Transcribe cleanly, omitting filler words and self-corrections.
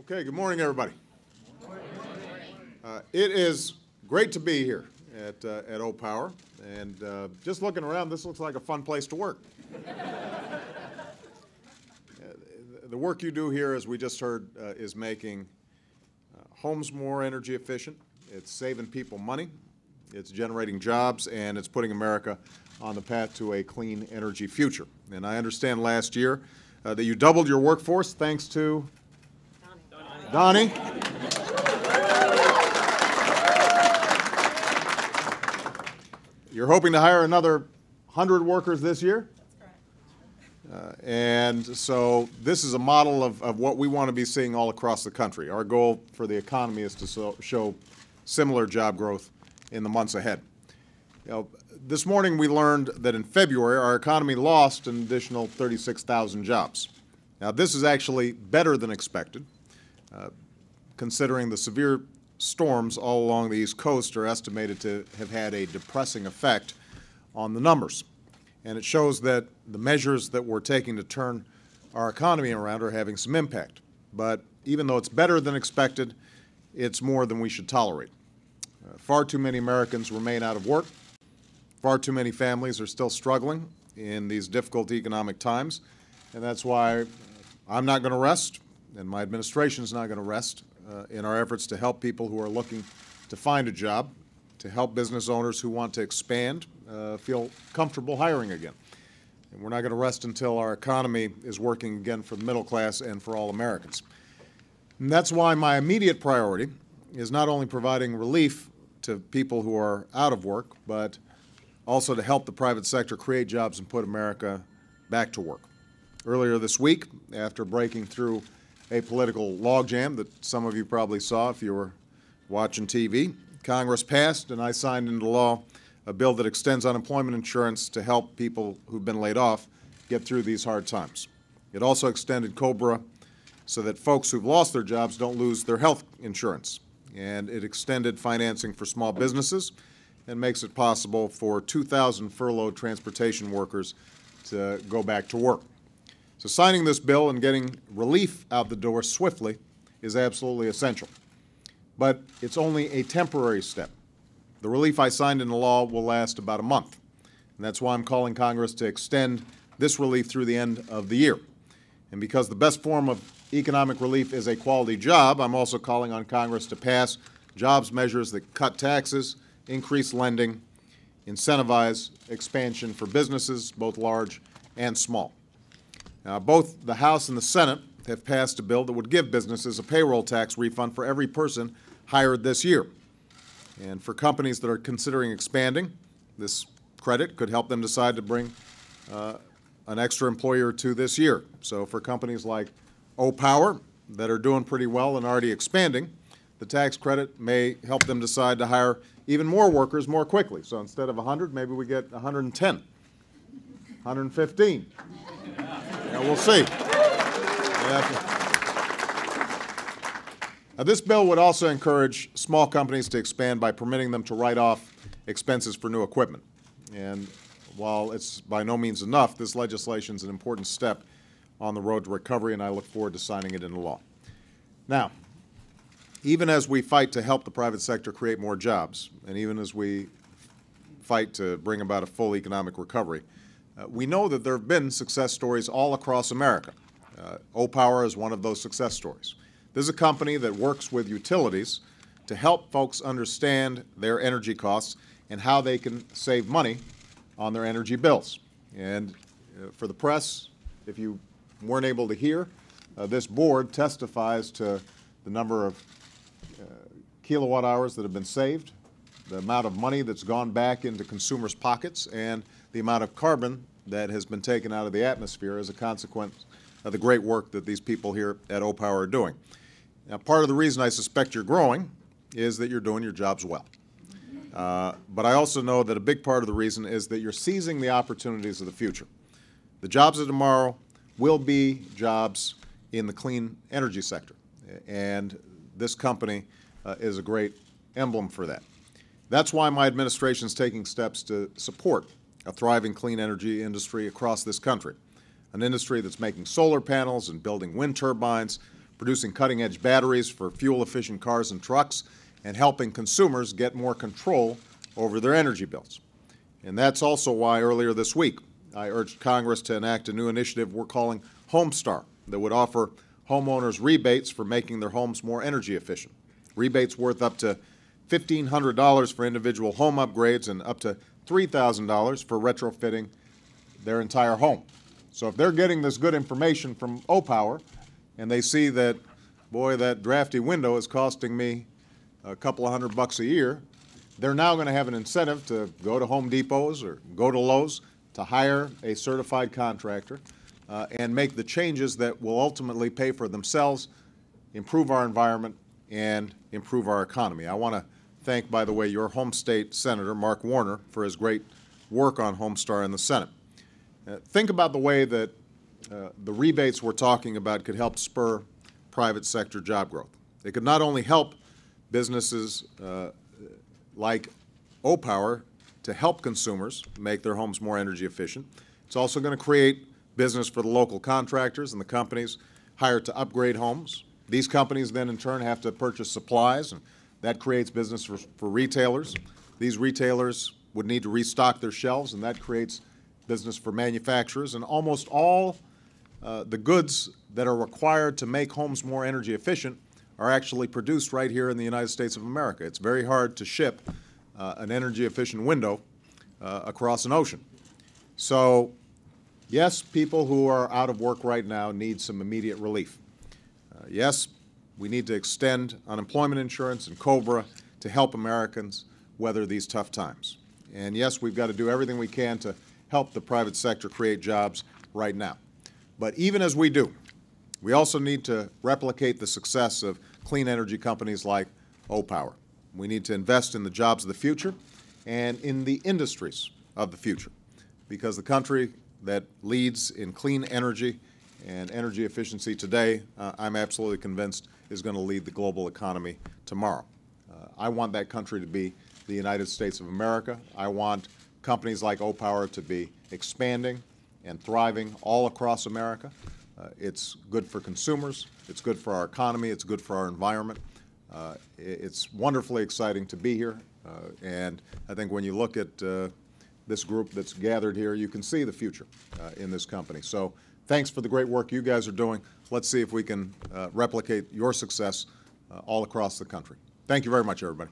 Okay, good morning, everybody. It is great to be here at OPower, and just looking around, this looks like a fun place to work. The work you do here, as we just heard, is making homes more energy efficient. It's saving people money, it's generating jobs, and it's putting America on the path to a clean energy future. And I understand last year that you doubled your workforce thanks to Donnie. You're hoping to hire another 100 workers this year? That's correct. And so this is a model of what we want to be seeing all across the country. Our goal for the economy is to show similar job growth in the months ahead. This morning we learned that in February our economy lost an additional 36,000 jobs. Now this is actually better than expected. Considering the severe storms all along the East Coast are estimated to have had a depressing effect on the numbers. And it shows that the measures that we're taking to turn our economy around are having some impact. But even though it's better than expected, it's more than we should tolerate. Far too many Americans remain out of work. Far too many families are still struggling in these difficult economic times. And that's why I'm not going to rest, and my administration is not going to rest in our efforts to help people who are looking to find a job, to help business owners who want to expand, feel comfortable hiring again. And we're not going to rest until our economy is working again for the middle class and for all Americans. And that's why my immediate priority is not only providing relief to people who are out of work, but also to help the private sector create jobs and put America back to work. Earlier this week, after breaking through a political logjam that some of you probably saw if you were watching TV, Congress passed and I signed into law a bill that extends unemployment insurance to help people who've been laid off get through these hard times. It also extended COBRA so that folks who've lost their jobs don't lose their health insurance. And it extended financing for small businesses and makes it possible for 2,000 furloughed transportation workers to go back to work. So signing this bill and getting relief out the door swiftly is absolutely essential. But it's only a temporary step. The relief I signed into law will last about a month. And that's why I'm calling Congress to extend this relief through the end of the year. And because the best form of economic relief is a quality job, I'm also calling on Congress to pass jobs measures that cut taxes, increase lending, incentivize expansion for businesses, both large and small. Now, both the House and the Senate have passed a bill that would give businesses a payroll tax refund for every person hired this year. And for companies that are considering expanding, this credit could help them decide to bring an extra employee or two this year. So for companies like OPower that are doing pretty well and already expanding, the tax credit may help them decide to hire even more workers more quickly. So instead of 100, maybe we get 110, 115. Yeah, we'll see. Now, this bill would also encourage small companies to expand by permitting them to write off expenses for new equipment. And while it's by no means enough, this legislation is an important step on the road to recovery, and I look forward to signing it into law. Now, even as we fight to help the private sector create more jobs, and even as we fight to bring about a full economic recovery, we know that there have been success stories all across America. OPower is one of those success stories. This is a company that works with utilities to help folks understand their energy costs and how they can save money on their energy bills. And for the press, if you weren't able to hear, this board testifies to the number of kilowatt hours that have been saved, the amount of money that's gone back into consumers' pockets, and the amount of carbon that has been taken out of the atmosphere as a consequence of the great work that these people here at OPower are doing. Now, part of the reason I suspect you're growing is that you're doing your jobs well. But I also know that a big part of the reason is that you're seizing the opportunities of the future. The jobs of tomorrow will be jobs in the clean energy sector, and this company is a great emblem for that. That's why my administration is taking steps to support a thriving clean energy industry across this country, an industry that's making solar panels and building wind turbines, producing cutting-edge batteries for fuel-efficient cars and trucks, and helping consumers get more control over their energy bills. And that's also why earlier this week I urged Congress to enact a new initiative we're calling Homestar that would offer homeowners rebates for making their homes more energy efficient. Rebates worth up to $1,500 for individual home upgrades and up to $3,000 for retrofitting their entire home. So if they're getting this good information from OPower and they see that, boy, that drafty window is costing me a couple of $100 a year, they're now going to have an incentive to go to Home Depot's or go to Lowe's to hire a certified contractor and make the changes that will ultimately pay for themselves, improve our environment, and improve our economy. I want to thank, by the way, your home state Senator, Mark Warner, for his great work on Homestar in the Senate. Think about the way that the rebates we're talking about could help spur private sector job growth. It could not only help businesses like OPower to help consumers make their homes more energy efficient. It's also going to create business for the local contractors and the companies hired to upgrade homes. These companies then in turn have to purchase supplies, and that creates business for retailers. These retailers would need to restock their shelves, and that creates business for manufacturers. And almost all the goods that are required to make homes more energy efficient are actually produced right here in the United States of America. It's very hard to ship an energy efficient window across an ocean. So yes, people who are out of work right now need some immediate relief. Yes, we need to extend unemployment insurance and COBRA to help Americans weather these tough times. And yes, we've got to do everything we can to help the private sector create jobs right now. But even as we do, we also need to replicate the success of clean energy companies like OPower. We need to invest in the jobs of the future and in the industries of the future, because the country that leads in clean energy and energy efficiency today, I'm absolutely convinced, is going to lead the global economy tomorrow. I want that country to be the United States of America. I want companies like OPower to be expanding and thriving all across America. It's good for consumers, it's good for our economy, it's good for our environment. It's wonderfully exciting to be here, and I think when you look at this group that's gathered here, you can see the future in this company. So thanks for the great work you guys are doing. Let's see if we can replicate your success all across the country. Thank you very much, everybody.